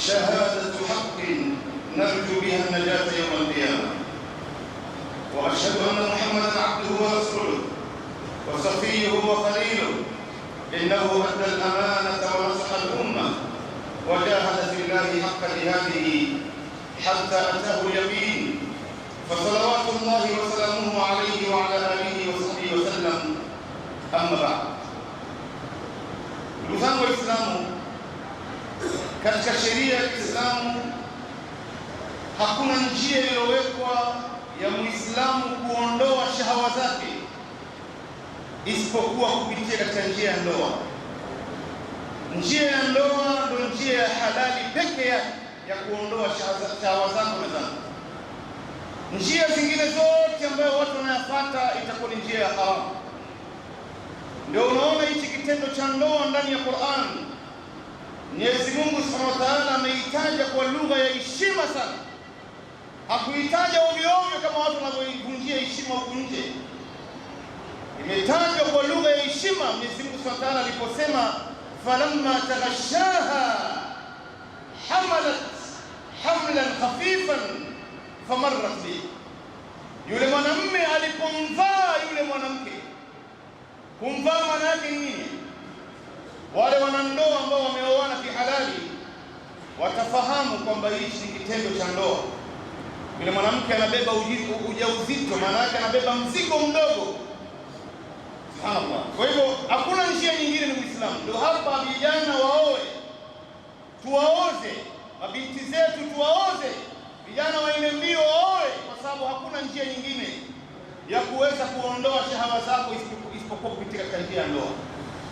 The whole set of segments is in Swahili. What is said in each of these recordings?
شهادة حق نرجو بها النجاة يوم القيامة. وأشهد أن محمدًا عبده ورسوله وصفيه وخليله، إنه أدى الأمانة ونصح الأمة وجاهد في الله حق جهاده حتى أتاه اليقين، فصلوات الله وسلامه عليه وعلى آله وصحبه وسلم. أما بعد، ndugu zangu Waislamu, katika sheria ya Kiislamu hakuna njia iliyowekwa ya Muislamu kuondoa shahawa zake isipokuwa kupitia katika njia ya ndoa. Njia ya ndoa ndio njia ya halali pekee yake ya kuondoa shahawa zako na zangu. Njia zingine zote ambayo watu wanayafuata itakuwa ni njia ya haramu. Ndio unaona hichi kitendo cha ndoa ndani ya Qur'an, Mwenyezi Mungu Subhanahu wa Ta'ala ameitaja kwa lugha ya heshima sana. Hakuitaja ovyo ovyo kama watu wanavyovunjia heshima huko nje. Imetajwa kwa lugha ya heshima. Mwenyezi Mungu Subhanahu wa Ta'ala aliposema falamma taghashaha hamalat hamlan khafifan famarrat bi, yule mwanamume alipomvaa yule mwanamke. Kumvaa maana yake nini? Wale wanandoa ambao wameoana kihalali watafahamu kwamba hichi ni kitendo cha ndoa. Yule mwanamke anabeba ujauzito, maana yake anabeba mzigo mdogo. Subhanallah. Kwa hivyo hakuna njia nyingine ni Uislamu. Ndio hapa vijana waoe, tuwaoze mabinti zetu, tuwaoze vijana waende mbio waoe, kwa sababu hakuna njia nyingine ya kuweza kuondoa shahawa zako isipokuwa kupitia katika njia ya ndoa.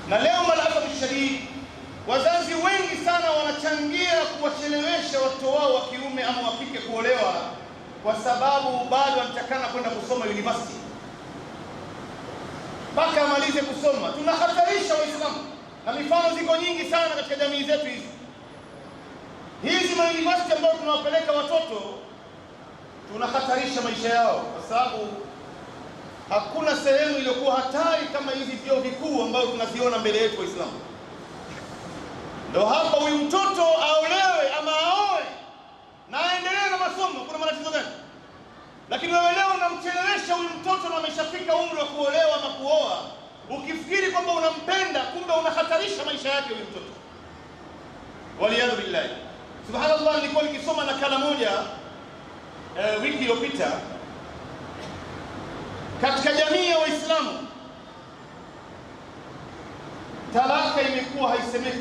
Na leo malafu shadid, wazazi wengi sana wanachangia kuwachelewesha watoto wao wa kiume ama wa kike kuolewa kwa sababu bado wanatakana kwenda kusoma university. Mpaka amalize kusoma. Tunahatarisha Waislamu, na mifano ziko nyingi sana katika jamii zetu hizi. Hizi university ambazo tunawapeleka watoto, tunahatarisha maisha yao, kwa sababu hakuna sehemu iliyokuwa hatari kama hizi vyuo vikuu ambazo tunaziona mbele yetu Waislamu. Ndio hapa huyu mtoto aolewe ama aoe na aendelee na masomo, kuna matatizo gani? Lakini wewe leo unamchelewesha huyu mtoto na ameshafika umri wa kuolewa ama kuoa, ukifikiri kwamba unampenda, kumbe unahatarisha maisha yake huyu mtoto. Waliyadhu billahi. Subhanallah, nilikuwa nikisoma nakala moja wiki iliyopita katika jamii ya Waislamu. Talaka imekuwa haisemeki.